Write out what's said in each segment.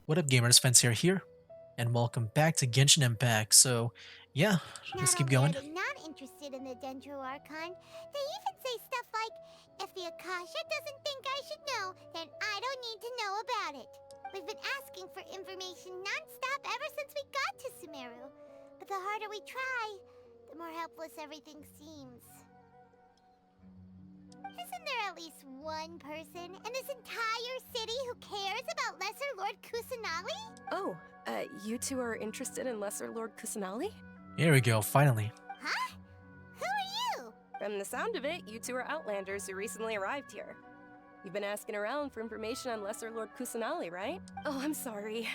What up, gamers? Fancier here, and welcome back to Genshin Impact. So, yeah, let's Not keep only are going. they not interested in the Dendro Archon, they even say stuff like, if the Akasha doesn't think I should know, then I don't need to know about it. We've been asking for information non-stop ever since we got to Sumeru. But the harder we try, the more helpless everything seems. Isn't there at least one person in this entire city who cares about Lesser Lord Kusanali? Oh, you two are interested in Lesser Lord Kusanali? Here we go, finally. Huh? Who are you? From the sound of it, you two are Outlanders who recently arrived here. You've been asking around for information on Lesser Lord Kusanali, right? Oh, I'm sorry.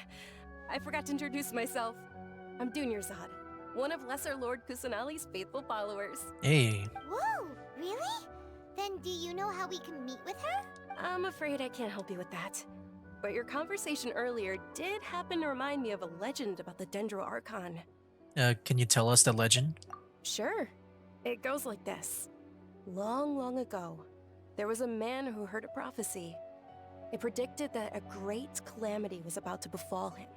I forgot to introduce myself. I'm Dunyarzad, one of Lesser Lord Kusanali's faithful followers. Hey, Whoa, really? Then do you know how we can meet with her? I'm afraid I can't help you with that. But your conversation earlier did happen to remind me of a legend about the Dendro Archon. can you tell us the legend? Sure. It goes like this. Long, long ago, there was a man who heard a prophecy. It predicted that a great calamity was about to befall him.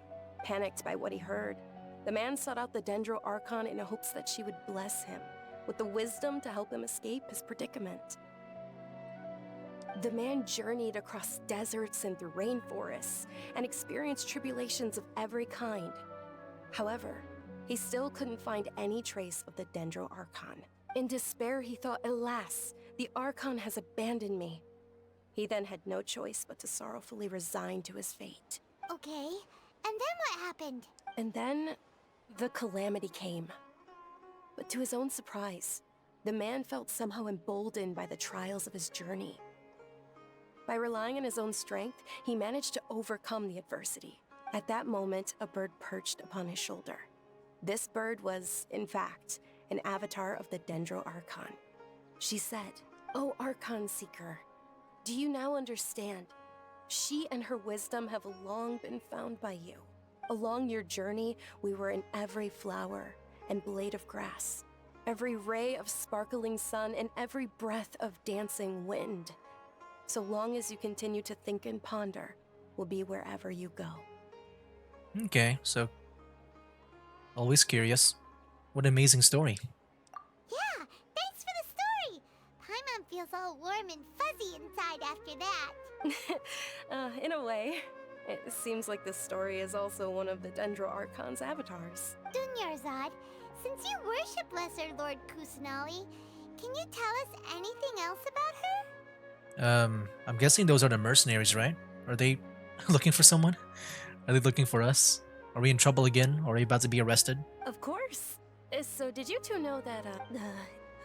Panicked by what he heard, the man sought out the Dendro Archon in hopes that she would bless him with the wisdom to help him escape his predicament. The man journeyed across deserts and through rainforests and experienced tribulations of every kind. However, he still couldn't find any trace of the Dendro Archon. In despair, he thought, alas, the Archon has abandoned me. He then had no choice but to sorrowfully resign to his fate. Okay, and then what happened? And then, the calamity came. But to his own surprise, the man felt somehow emboldened by the trials of his journey. By relying on his own strength, he managed to overcome the adversity. At that moment, a bird perched upon his shoulder. This bird was, in fact, an avatar of the Dendro Archon. She said, "O Archon Seeker, do you now understand? She and her wisdom have long been found by you. Along your journey, we were in every flower and blade of grass, every ray of sparkling sun, and every breath of dancing wind. So long as you continue to think and ponder, we'll be wherever you go." Okay, so, always curious. What an amazing story. Yeah, thanks for the story. Paimon feels all warm and fuzzy inside after that. In a way, it seems like this story is also one of the Dendro Archon's avatars. Dunyarzad, since you worship Lesser Lord Kusanali, can you tell us anything else about her? I'm guessing those are the mercenaries, right? Are they looking for someone? Are they looking for us? Are we in trouble again? Or are we about to be arrested? Of course. So did you two know that,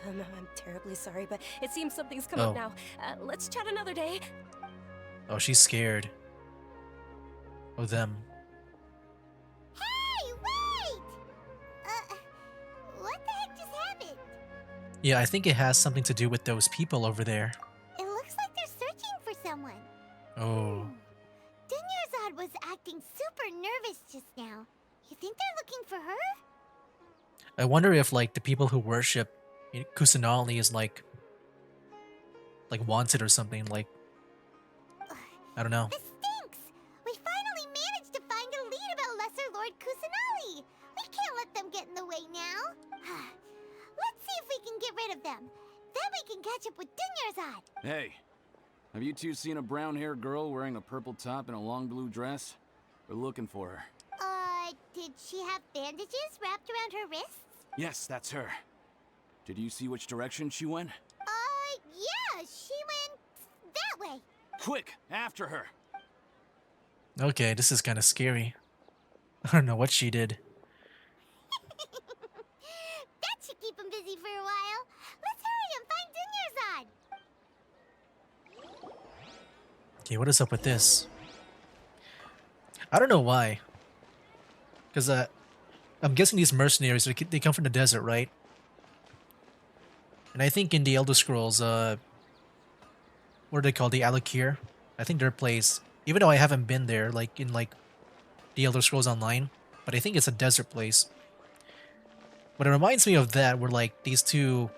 I'm terribly sorry, but it seems something's come Oh. up now. Let's chat another day. Oh, she's scared. Oh, them. Hey, wait! What the heck just happened? Yeah, I think it has something to do with those people over there. It looks like they're searching for someone. Oh. Dunyarzad was acting super nervous just now. You think they're looking for her? I wonder if, like, the people who worship Kusanali is, like wanted or something, like, I don't know. This stinks! We finally managed to find a lead about Lesser Lord Kusanali! We can't let them get in the way now! Let's see if we can get rid of them. Then we can catch up with Dunyarzad! Hey, have you two seen a brown-haired girl wearing a purple top and a long blue dress? We're looking for her. Did she have bandages wrapped around her wrists? Yes, that's her. Did you see which direction she went? Yeah, she went that way. Quick, after her! Okay, this is kind of scary. I don't know what she did. That should keep him busy for a while. Let's hurry and find Dunyarzad. Okay, what is up with this? I don't know why. Because, I'm guessing these mercenaries, they come from the desert, right? And I think in the Elder Scrolls, what are they called? The Alakir? I think their place, even though I haven't been there, like, in, like, the Elder Scrolls Online, but I think it's a desert place. But it reminds me of that, where, like, these two,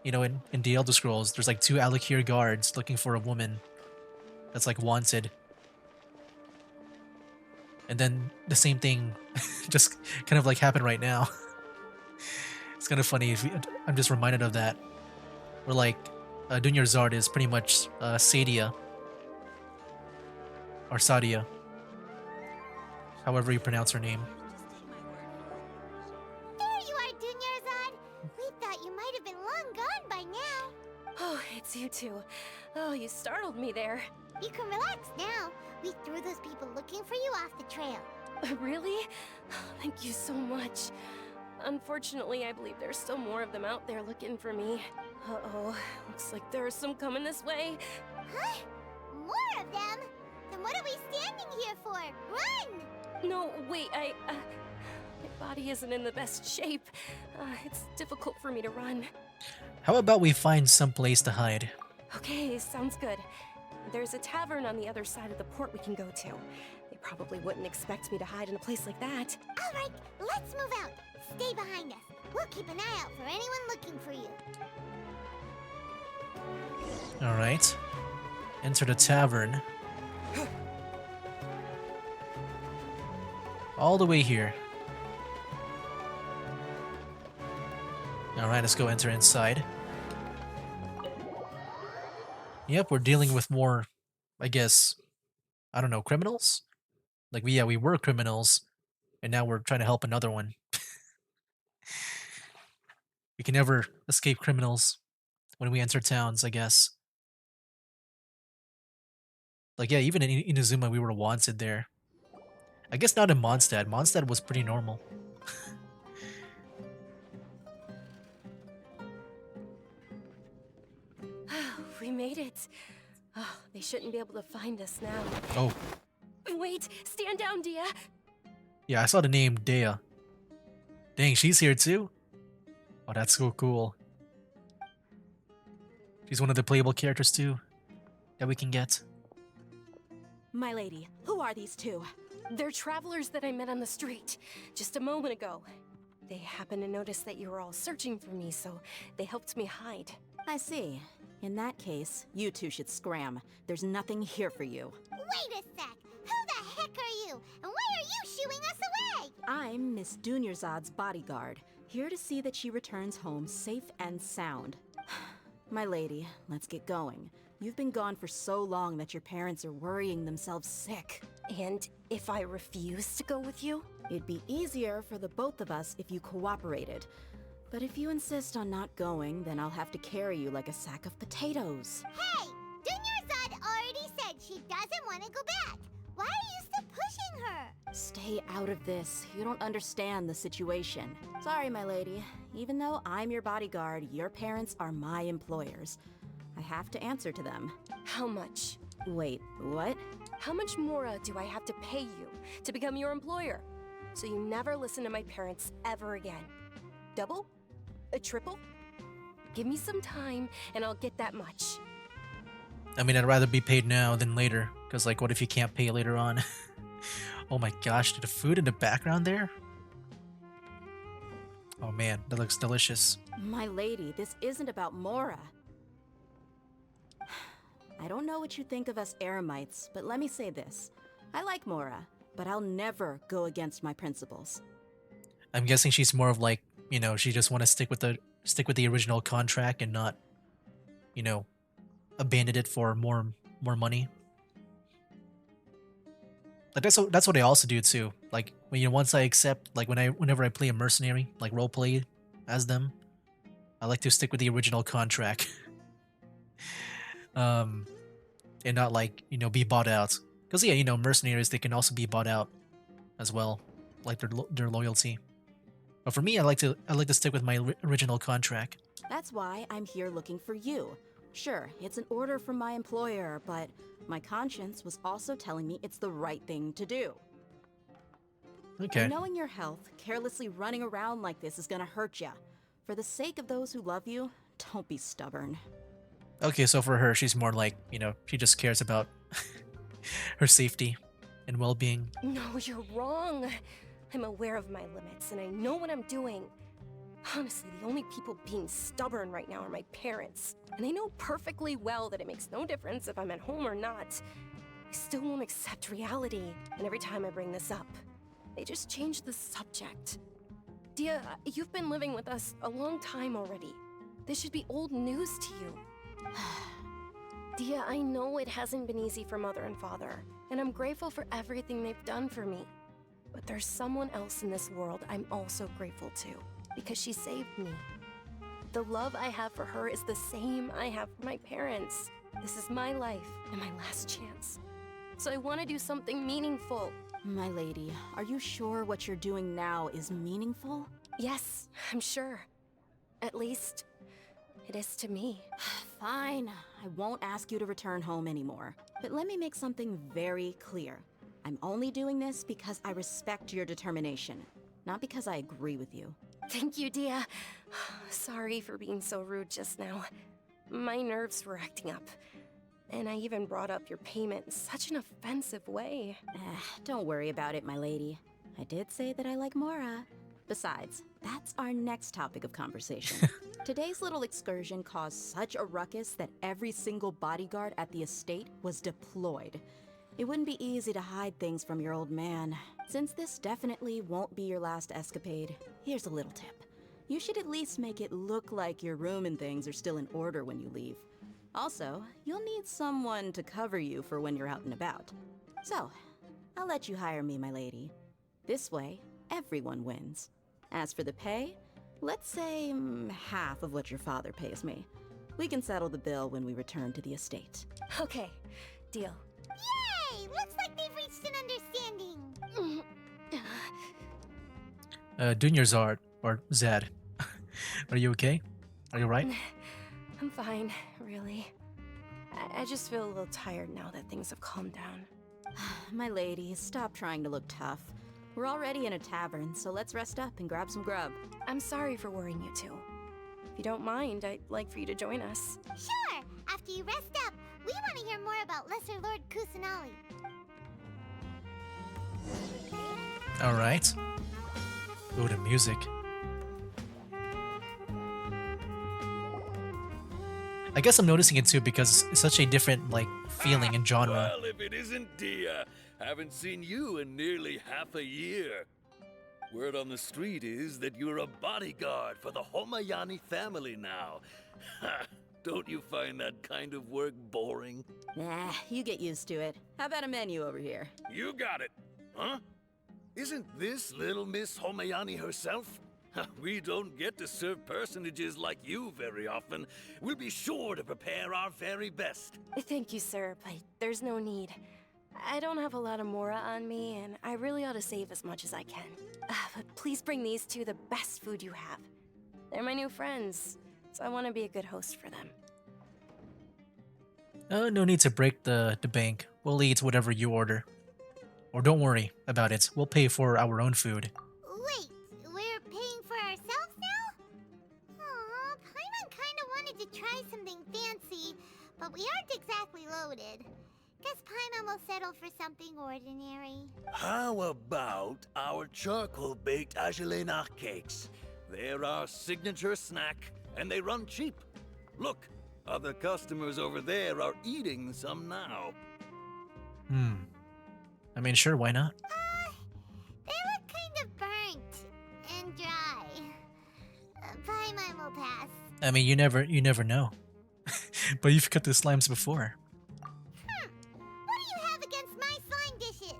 you know, in the Elder Scrolls, there's, like, two Alakir guards looking for a woman that's, like, wanted. And then the same thing just kind of like happened right now. It's kind of funny if I'm just reminded of that. Where like Dunyarzad is pretty much Sadia or Sadia, however you pronounce her name. There you are, Dunyarzad. We thought you might have been long gone by now. Oh, it's you two. Oh, you startled me there. You can relax now. We threw those people looking for you off the trail. Really? Thank you so much. Unfortunately, I believe there's still more of them out there looking for me. Uh-oh, looks like there are some coming this way. Huh? More of them? Then what are we standing here for? Run! No, wait, my body isn't in the best shape. It's difficult for me to run. How about we find some place to hide? Okay, sounds good. There's a tavern on the other side of the port we can go to. They probably wouldn't expect me to hide in a place like that. All right, let's move out. Stay behind us. We'll keep an eye out for anyone looking for you. Alright. Enter the tavern. All the way here. Alright, let's go enter inside. Yep, we're dealing with more, I guess, I don't know, criminals? Like, we were criminals, and now we're trying to help another one. We can never escape criminals when we enter towns, I guess. Like, yeah, even in Inazuma, we were wanted there. I guess not in Mondstadt. Mondstadt was pretty normal. We made it. Oh, they shouldn't be able to find us now. Oh, Wait, stand down, Dia. yeah, I saw the name Dea. Dang, she's here too? Oh, that's so cool. She's one of the playable characters too that we can get. My lady, who are these two? They're travelers that I met on the street just a moment ago. They happened to notice that you were all searching for me, so they helped me hide. I see. In that case, you two should scram. There's nothing here for you. Wait a sec. Who the heck are you? And why are you shooing us away? I'm Miss Dunyarzad's bodyguard, here to see that she returns home safe and sound. My lady, let's get going. You've been gone for so long that your parents are worrying themselves sick. And if I refuse to go with you? It'd be easier for the both of us if you cooperated. But if you insist on not going, then I'll have to carry you like a sack of potatoes. Hey! Dunyarzad already said she doesn't want to go back. Why are you still pushing her? Stay out of this. You don't understand the situation. Sorry, my lady. Even though I'm your bodyguard, your parents are my employers. I have to answer to them. How much? Wait, what? How much more do I have to pay you to become your employer? So you never listen to my parents ever again. Double? A triple? Give me some time and I'll get that much. I mean, I'd rather be paid now than later, because like, what if you can't pay later on? Oh my gosh, the food in the background there? Oh man, that looks delicious. My lady, this isn't about Mora. I don't know what you think of us Eremites, but let me say this. I like Mora, but I'll never go against my principles. I'm guessing she's more of like, you know, she just want to stick with the original contract and not, you know, abandon it for more money. Like that's what I also do too. Like when once I accept, like whenever I play a mercenary, like role play as them, I like to stick with the original contract. And not like, you know, be bought out. Because yeah, you know, mercenaries, they can also be bought out as well, like their loyalty. But for me, I like to stick with my original contract. That's why I'm here looking for you. Sure, it's an order from my employer, but my conscience was also telling me it's the right thing to do. Okay. And knowing your health, carelessly running around like this is gonna hurt ya. For the sake of those who love you, don't be stubborn. Okay, so for her, she's more like, you know, she just cares about her safety and well-being. No, you're wrong. I'm aware of my limits and I know what I'm doing. Honestly, the only people being stubborn right now are my parents. And they know perfectly well that it makes no difference if I'm at home or not. I still won't accept reality, and every time I bring this up, they just change the subject. Dia, you've been living with us a long time already. This should be old news to you. Dia, I know it hasn't been easy for Mother and Father, and I'm grateful for everything they've done for me. But there's someone else in this world I'm also grateful to, because she saved me. The love I have for her is the same I have for my parents. This is my life and my last chance. So I want to do something meaningful. My lady, are you sure what you're doing now is meaningful? Yes, I'm sure. At least, it is to me. Fine, I won't ask you to return home anymore. But let me make something very clear. I'm only doing this because I respect your determination, not because I agree with you. Thank you, Dia. Sorry for being so rude just now. My nerves were acting up. And I even brought up your payment in such an offensive way. Don't worry about it, my lady. I did say that I like Mora. Besides, that's our next topic of conversation. Today's little excursion caused such a ruckus that every single bodyguard at the estate was deployed. It wouldn't be easy to hide things from your old man. Since this definitely won't be your last escapade, here's a little tip. You should at least make it look like your room and things are still in order when you leave. Also, you'll need someone to cover you for when you're out and about. So, I'll let you hire me, my lady. This way, everyone wins. As for the pay, let's say half of what your father pays me. We can settle the bill when we return to the estate. Okay, deal. Yay! Looks like they've reached an understanding. Dunyarzad, or Zad. Are you okay? Are you right? I'm fine, really. I just feel a little tired now that things have calmed down. My lady, stop trying to look tough. We're already in a tavern, so let's rest up and grab some grub. I'm sorry for worrying you two. If you don't mind, I'd like for you to join us. Sure! After you rest up, we want to hear more about Lesser Lord Kusanali. Alright. Ooh, the music. I guess I'm noticing it too because it's such a different, like, feeling and genre. Well, if it isn't Dia, haven't seen you in nearly half a year. Word on the street is that you're a bodyguard for the Homayani family now. Don't you find that kind of work boring? Nah, you get used to it. How about a menu over here? You got it, huh? Isn't this little Miss Homayani herself? We don't get to serve personages like you very often. We'll be sure to prepare our very best. Thank you, sir, but there's no need. I don't have a lot of Mora on me, and I really ought to save as much as I can. But please bring these two the best food you have. They're my new friends, so I want to be a good host for them. No need to break the bank. We'll eat whatever you order. Or don't worry about it. We'll pay for our own food. Wait, we're paying for ourselves now? Aw, Paimon kinda wanted to try something fancy, but we aren't exactly loaded. Guess Paimon will settle for something ordinary. How about our charcoal-baked Agelenach cakes? They're our signature snack, and they run cheap. Look, other customers over there are eating some now. I mean, sure, why not? They look kind of burnt and dry. Paimon will pass. I mean, you never know. But you've cut the slimes before. What do you have against my slime dishes?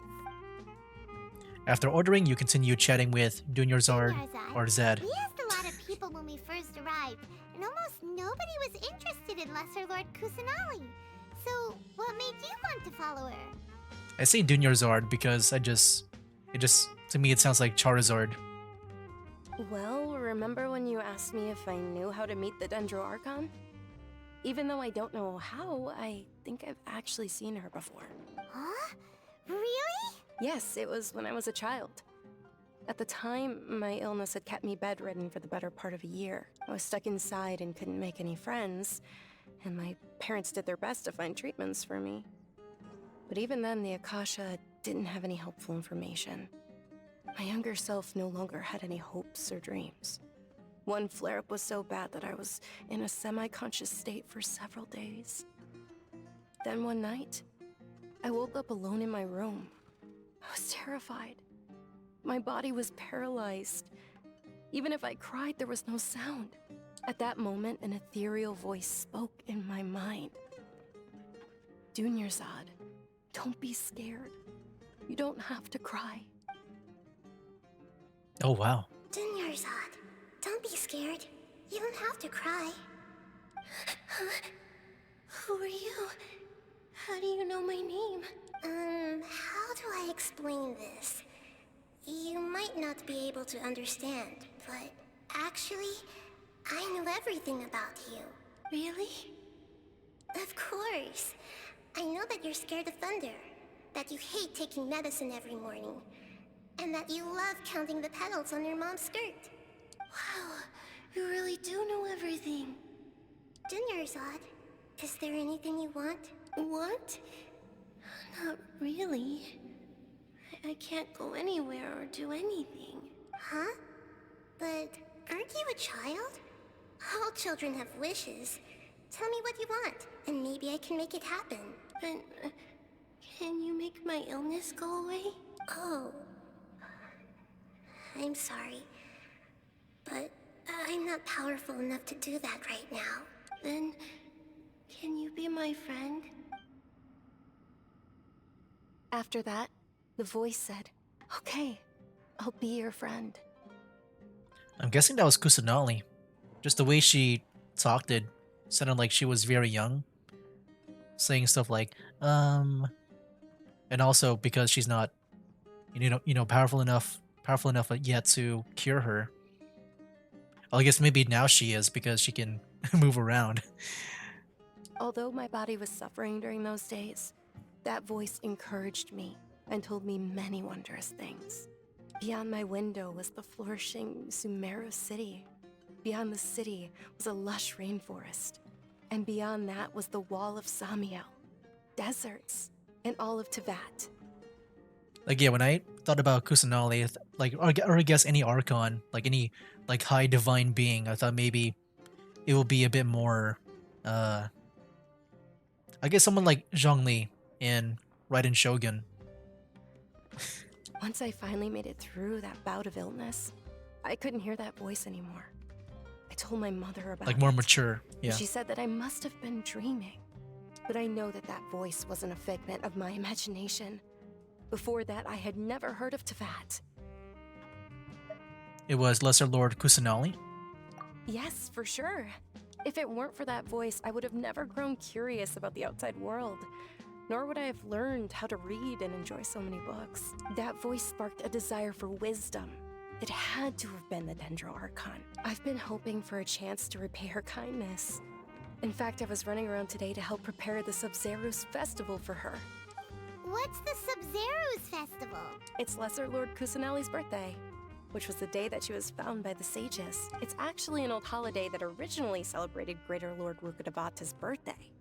After ordering, you continue chatting with Dunyarzad or Zad. We asked a lot of people when we first arrived, and almost nobody was interested in Lesser Lord Kusanali. So, what made you want to follow her? I say Dunyarzad because to me it sounds like Charizard. Well, remember when you asked me if I knew how to meet the Dendro Archon? Even though I don't know how, I think I've actually seen her before. Huh? Really? Yes, it was when I was a child. At the time, my illness had kept me bedridden for the better part of a year. I was stuck inside and couldn't make any friends, and my parents did their best to find treatments for me. But even then, the Akasha didn't have any helpful information. My younger self no longer had any hopes or dreams. One flare-up was so bad that I was in a semi-conscious state for several days. Then one night, I woke up alone in my room. I was terrified. My body was paralyzed. Even if I cried, there was no sound. At that moment, an ethereal voice spoke in my mind. Dunyarzad, don't be scared. You don't have to cry. Oh wow. Dunyarzad, don't be scared. You don't have to cry. Who are you? How do you know my name? How do I explain this? You might not be able to understand, but actually, I know everything about you. Really? Of course. I know that you're scared of thunder, that you hate taking medicine every morning, and that you love counting the petals on your mom's skirt. Wow, you really do know everything. Dunyarzad, is there anything you want? Want? Not really. I can't go anywhere or do anything. Huh? But aren't you a child? All children have wishes. Tell me what you want, and maybe I can make it happen. But can you make my illness go away? Oh. I'm sorry. But I'm not powerful enough to do that right now. Then, can you be my friend? After that, the voice said, "Okay, I'll be your friend." I'm guessing that was Kusanali. Just the way she talked it sounded like she was very young. Saying stuff like, and also because she's not, powerful enough yet to cure her. Well, I guess maybe now she is because she can move around. Although my body was suffering during those days, that voice encouraged me and told me many wondrous things. Beyond my window was the flourishing Sumeru city. Beyond the city was a lush rainforest. And beyond that was the wall of Samiel, deserts, and all of Teyvat. Like, yeah, when I thought about Kusanali, or I guess any Archon, like any like high divine being, I thought maybe it will be a bit more, I guess someone like Zhongli in Raiden Shogun. Once I finally made it through that bout of illness, I couldn't hear that voice anymore. I told my mother about Like more it. mature, yeah. She said that I must have been dreaming. But I know that that voice wasn't a figment of my imagination. Before that, I had never heard of Teyvat. It was Lesser Lord Kusanali. Yes, for sure. If it weren't for that voice, I would have never grown curious about the outside world. Nor would I have learned how to read and enjoy so many books. That voice sparked a desire for wisdom. It had to have been the Dendro Archon. I've been hoping for a chance to repay her kindness. In fact, I was running around today to help prepare the Sub-Zero's festival for her. What's the Sub-Zero's festival? It's Lesser Lord Kusanali's birthday, which was the day that she was found by the sages. It's actually an old holiday that originally celebrated Greater Lord Rukkhadevata's birthday.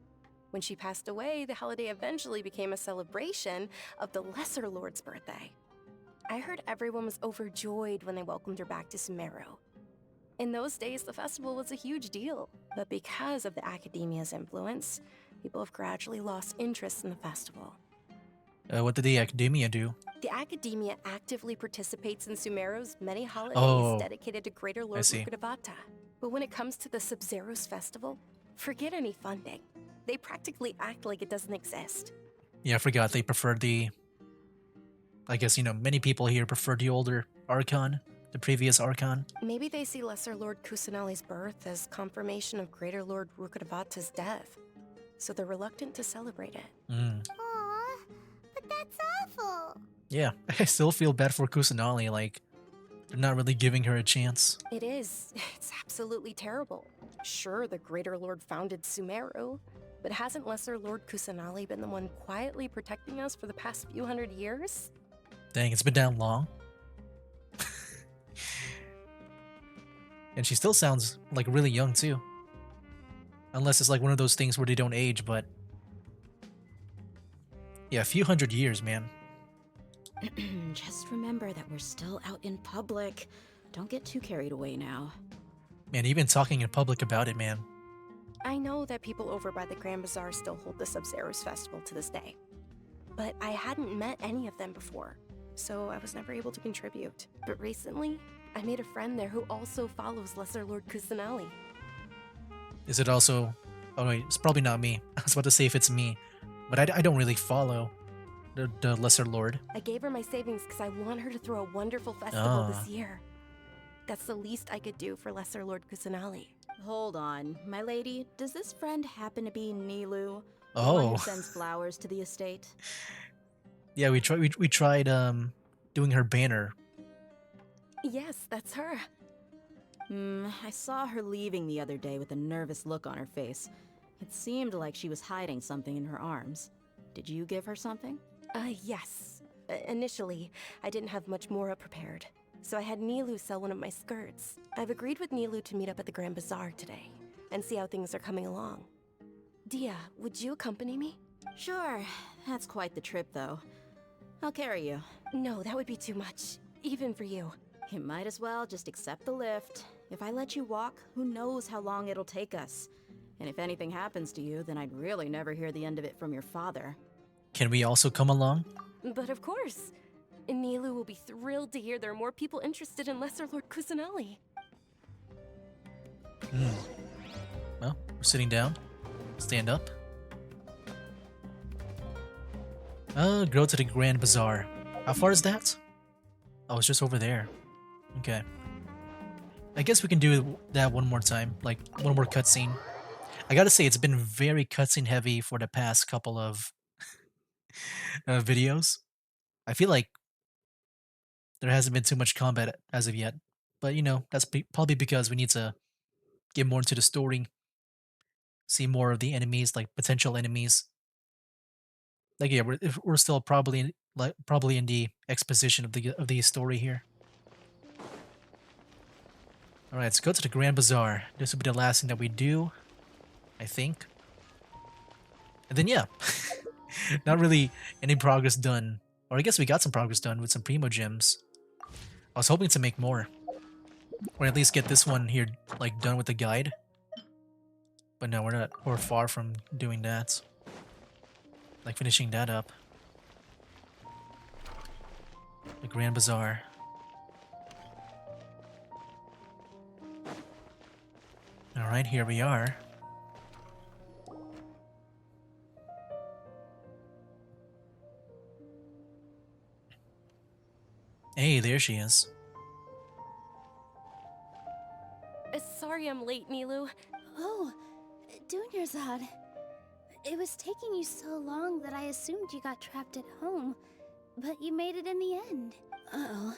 When she passed away, the holiday eventually became a celebration of the Lesser Lord's birthday. I heard everyone was overjoyed when they welcomed her back to Sumeru. In those days, the festival was a huge deal, but because of the Academia's influence, people have gradually lost interest in the festival. What did the Academia do? The Academia actively participates in Sumeru's many holidays Oh, dedicated to Greater I Lord see. Rukkhadevata. But when it comes to the Sub-Zero's festival, forget any funding. They practically act like it doesn't exist. Yeah, I forgot they preferred the. I guess, many people here prefer the older Archon, the previous Archon. Maybe they see Lesser Lord Kusanali's birth as confirmation of Greater Lord Rukkhadevata's death, so they're reluctant to celebrate it. Aw, but that's awful. Yeah, I still feel bad for Kusanali, like, they're not really giving her a chance. It is. It's absolutely terrible. Sure, the Greater Lord founded Sumeru, but hasn't Lesser Lord Kusanali been the one quietly protecting us for the past few hundred years? Dang, it's been that long. And she still sounds, like, really young, too. Unless it's like one of those things where they don't age, but... Yeah, a few hundred years, man. Just remember that we're still out in public. Don't get too carried away now. Man, even talking in public about it, man. I know that people over by the Grand Bazaar still hold the Sub-Zero's festival to this day. but I hadn't met any of them before, so I was never able to contribute. But recently, I made a friend there who also follows Lesser Lord Kusanali. Is it also... Oh wait, it's probably not me. I was about to say if it's me. But I don't really follow the Lesser Lord. I gave her my savings because I want her to throw a wonderful festival Ah. this year. That's the least I could do for Lesser Lord Kusanali. Hold on, my lady. Does this friend happen to be Nilu? The one Oh. who sends flowers to the estate? Yeah, we tried doing her banner. Yes, that's her. I saw her leaving the other day with a nervous look on her face. It seemed like she was hiding something in her arms. Did you give her something? Yes. Initially, I didn't have much Mora prepared, so I had Nilu sell one of my skirts. I've agreed with Nilu to meet up at the Grand Bazaar today, and see how things are coming along. Dia, would you accompany me? Sure. That's quite the trip, though. I'll carry you. No, that would be too much, even for you. You might as well just accept the lift. If I let you walk, who knows how long it'll take us. And if anything happens to you, then I'd really never hear the end of it from your father. Can we also come along? But of course. Nilu will be thrilled to hear there are more people interested in Lesser Lord Kusanali. Well, we're sitting down. Stand up. Go to the Grand Bazaar. How far is that? Oh, it's just over there. Okay. I guess we can do that one more time. Like, one more cutscene. I gotta say, it's been very cutscene heavy for the past couple of videos. I feel like there hasn't been too much combat as of yet. But, you know, that's probably because we need to get more into the story. See more of the enemies, like potential enemies. Like, yeah, we're still probably in the exposition of the story here. All right, let's go to the Grand Bazaar. This will be the last thing that we do, I think. And then yeah, not really any progress done. Or I guess we got some progress done with some Primo Gems. I was hoping to make more, or at least get this one here like done with the guide. But no, we're not. We're far from doing that. Like finishing that up. The Grand Bazaar. Alright, here we are. Hey, there she is. Sorry I'm late, Nilu. Oh, Dunyarzad. It was taking you so long that I assumed you got trapped at home, but you made it in the end. Uh-oh.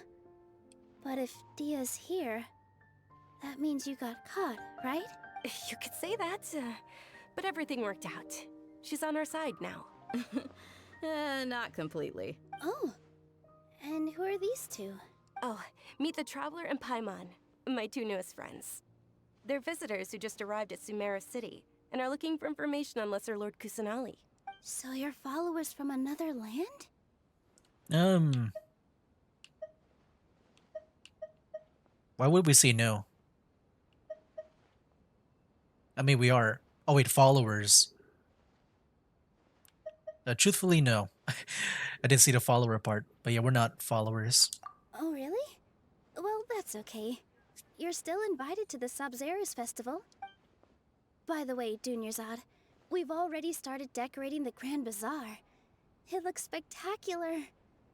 But if Dia's here, that means you got caught, right? You could say that, but everything worked out. She's on our side now. Not completely. Oh, and who are these two? Oh, meet the Traveler and Paimon, my two newest friends. They're visitors who just arrived at Sumeru City and are looking for information on Lesser Lord Kusanali. So you're followers from another land? Why would we say no? I mean, we are. Oh wait, followers. Truthfully, no. I didn't see the follower part, but yeah, we're not followers. Oh, really? Well, that's okay. You're still invited to the Sabzerus Festival. By the way, Dunyarzad, we've already started decorating the Grand Bazaar. It looks spectacular.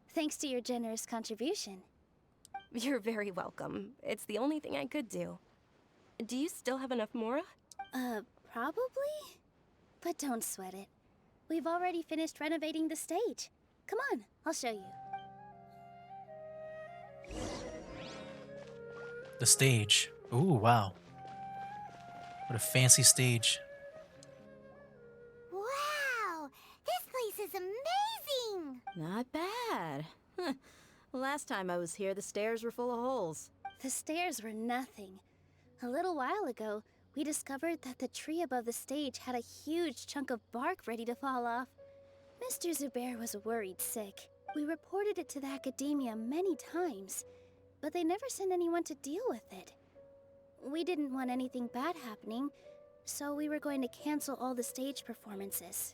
Thanks to your generous contribution. You're very welcome. It's the only thing I could do. Do you still have enough Mora? Probably? But don't sweat it. We've already finished renovating the stage. Come on, I'll show you. The stage. Ooh, wow. What a fancy stage. Wow! This place is amazing! Not bad. Last time I was here, the stairs were full of holes. The stairs were nothing. A little while ago, we discovered that the tree above the stage had a huge chunk of bark ready to fall off. Mr. Zubair was worried sick. We reported it to the academia many times, but they never sent anyone to deal with it. We didn't want anything bad happening, so we were going to cancel all the stage performances.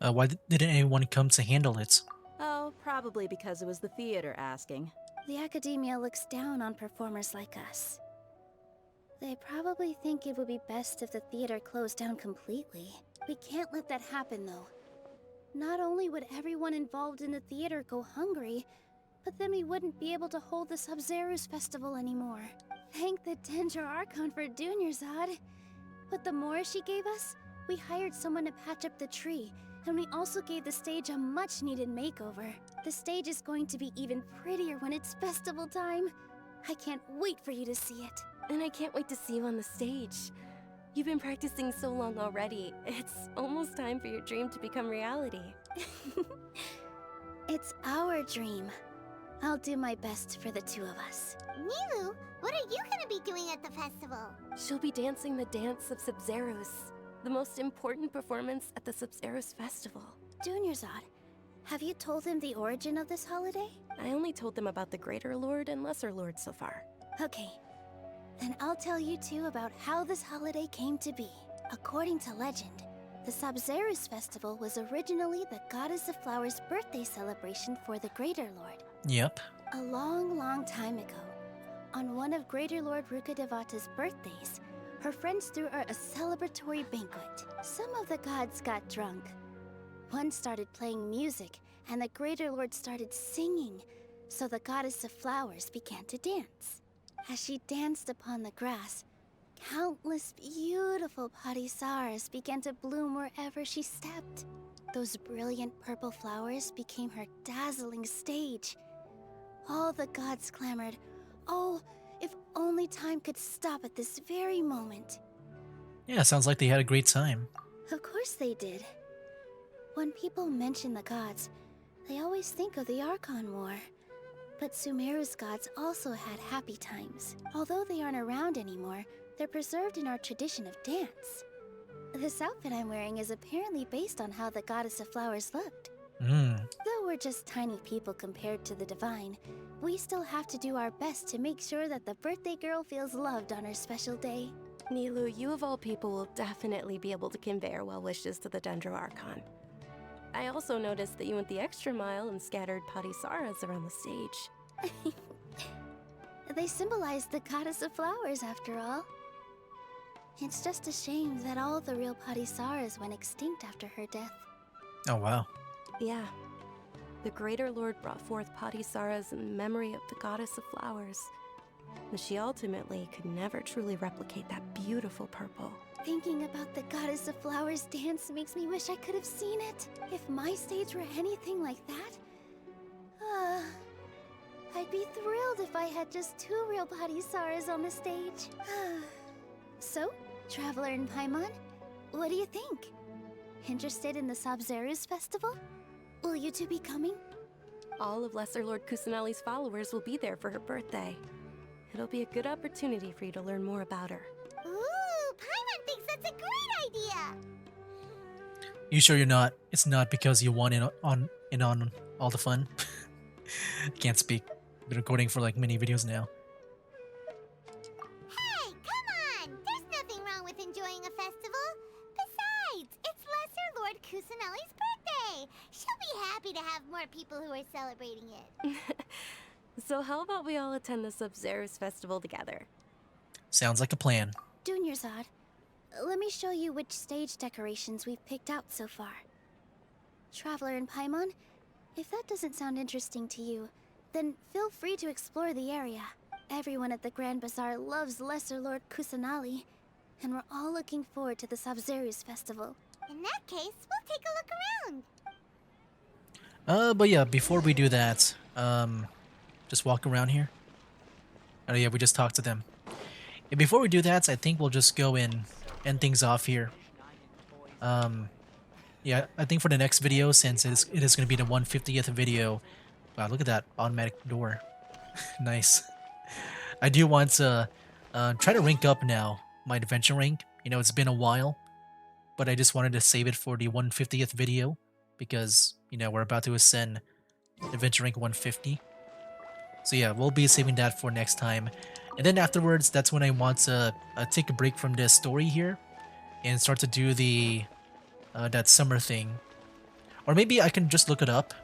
Why didn't anyone come to handle it? Oh, probably because it was the theater asking. The academia looks down on performers like us. They probably think it would be best if the theater closed down completely. We can't let that happen, though. Not only would everyone involved in the theater go hungry, but then we wouldn't be able to hold the Sub-Zero's festival anymore. Thank the Dendro Archon for Dunyarzad. But the more she gave us, we hired someone to patch up the tree, and we also gave the stage a much-needed makeover. The stage is going to be even prettier when it's festival time. I can't wait for you to see it. And I can't wait to see you on the stage. You've been practicing so long already. It's almost time for your dream to become reality. It's our dream. I'll do my best for the two of us. Nilu, what are you gonna be doing at the festival? She'll be dancing the dance of Sub-Zeros, the most important performance at the Sub-Zeros festival. Dunyarzad, have you told him the origin of this holiday? I only told them about the Greater Lord and Lesser Lord so far. Okay. Then I'll tell you two about how this holiday came to be. According to legend, the Sub-Zeros festival was originally the Goddess of Flowers' birthday celebration for the Greater Lord. Yep. A long, long time ago, on one of Greater Lord Rukkhadevata's birthdays, her friends threw her a celebratory banquet. Some of the gods got drunk. One started playing music, and the Greater Lord started singing, so the Goddess of Flowers began to dance. As she danced upon the grass, countless beautiful parisaras began to bloom wherever she stepped. Those brilliant purple flowers became her dazzling stage. All the gods clamored, "Oh, if only time could stop at this very moment." Yeah, sounds like they had a great time. Of course they did. When people mention the gods, they always think of the Archon War. But Sumeru's gods also had happy times. Although they aren't around anymore, they're preserved in our tradition of dance. This outfit I'm wearing is apparently based on how the Goddess of Flowers looked. Though we're just tiny people compared to the Divine, we still have to do our best to make sure that the birthday girl feels loved on her special day. Nilu, you of all people will definitely be able to convey our well wishes to the Dendro Archon. I also noticed that you went the extra mile and scattered parisaras around the stage. They symbolize the Goddess of Flowers, after all. It's just a shame that all the real parisaras went extinct after her death. Oh, wow. Yeah. The Greater Lord brought forth parisaras in memory of the Goddess of Flowers. But she ultimately could never truly replicate that beautiful purple. Thinking about the Goddess of Flowers dance makes me wish I could have seen it. If my stage were anything like that, I'd be thrilled if I had just two real parisaras on the stage. So, Traveler and Paimon, what do you think? Interested in the Sub-Zeros festival? Will you two be coming? All of Lesser Lord Kusanali's followers will be there for her birthday. It'll be a good opportunity for you to learn more about her. Ooh, Paimon thinks that's a great idea! You sure it's not because you want in on all the fun? Can't speak. Been recording for like many videos now. Hey, come on! There's nothing wrong with enjoying a festival. Besides, it's Lesser Lord Kusanali's birthday. She'll be happy to have more people who are celebrating it. So how about we all attend the Sub-Zeros festival together? Sounds like a plan. Dunyarzad, let me show you which stage decorations we've picked out so far. Traveler and Paimon, if that doesn't sound interesting to you, then feel free to explore the area. Everyone at the Grand Bazaar loves Lesser Lord Kusanali, and we're all looking forward to the Sub-Zeros festival. In that case, we'll take a look around. But yeah, before we do that, just walk around here. Oh yeah, we just talked to them. And before we do that, I think we'll just go and end things off here. Yeah, I think for the next video, since it is going to be the 150th video. Wow, look at that automatic door. Nice. I do want to try to rank up now my adventure rank. You know, it's been a while, but I just wanted to save it for the 150th video because, you know, we're about to ascend adventure rank 150. So yeah, we'll be saving that for next time. And then afterwards, that's when I want to take a break from this story here and start to do the that summer thing Or maybe I can just look it up,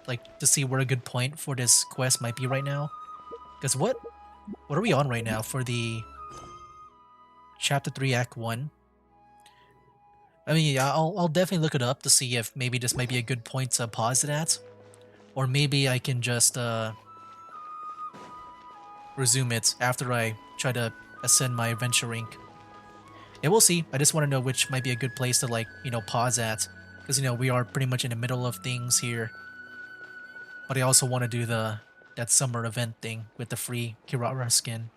like to see where a good point for this quest might be right now. Because what are we on right now for the Chapter 3 Act 1? I mean, yeah, I'll definitely look it up to see if maybe this might be a good point to pause it at. Or maybe I can just resume it after I try to ascend my adventure rank. Yeah, we'll see. I just want to know which might be a good place to, like, you know, pause at. Because, you know, we are pretty much in the middle of things here. But I also want to do that summer event thing with the free Kirara skin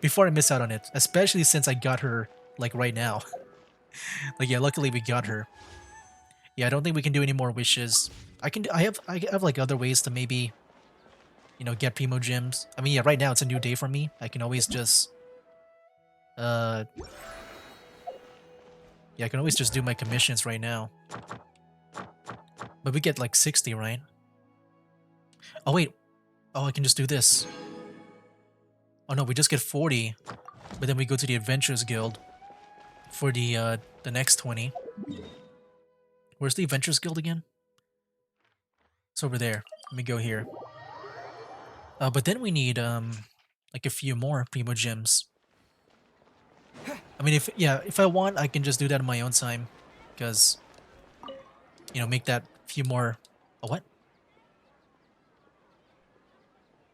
before I miss out on it, especially since I got her, like, right now. Like, yeah, luckily we got her. Yeah, I don't think we can do any more wishes. I have like other ways to maybe, you know, get Primo Gems. I mean, yeah, right now it's a new day for me. I can always just yeah, I can always just do my commissions right now. But we get like 60, right? Oh wait. Oh, I can just do this. Oh no, we just get 40. But then we go to the Adventurers Guild for the next 20. Where's the Adventurers Guild again? It's over there. Let me go here. But then we need like a few more Primo Gems. I mean, if I want, I can just do that in my own time, because, you know, make that few more. Oh, what?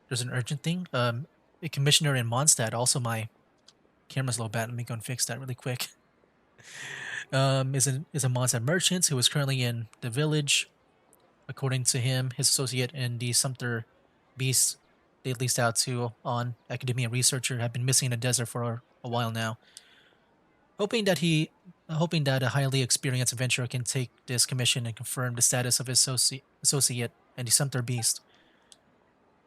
There's an urgent thing. A commissioner in Mondstadt. Also, my camera's low bat. Let me go and fix that really quick. Is a Mondstadt merchant who is currently in the village. According to him, his associate and the Sumter Beast they leased out to on academia researcher have been missing in the desert for a while now. Hoping that a highly experienced adventurer can take this commission and confirm the status of his associate and the Sumter Beast.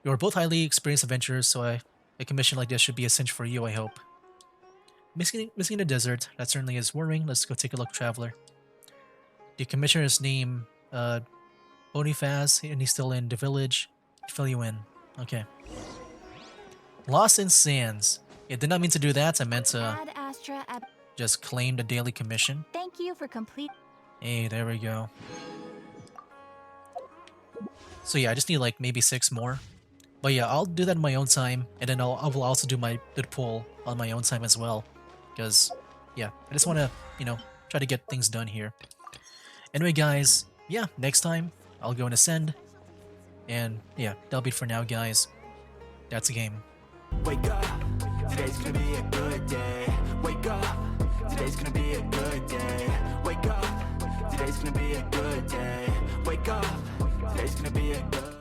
You are both highly experienced adventurers, so a commission like this should be a cinch for you, I hope. Missing in the desert, that certainly is worrying. Let's go take a look, traveler. The commissioner's name, Bonifaz, and he's still in the village. Fill you in. Okay. Lost in Sands. It did not mean to do that. I meant to Ad Astra Ab. just claim the daily commission. Thank you for complete. Hey, there we go. So yeah, I just need like maybe 6 more. But yeah, I'll do that in my own time, and then I will also do my bid pull on my own time as well. Because, yeah, I just want to, you know, try to get things done here. Anyway, guys, yeah, next time I'll go and ascend. And yeah, that'll be it for now, guys. That's a game. Wake up, today's gonna be a good day. Wake up, today's gonna be a good day. Wake up, today's gonna be a good day. Wake up, today's gonna be a good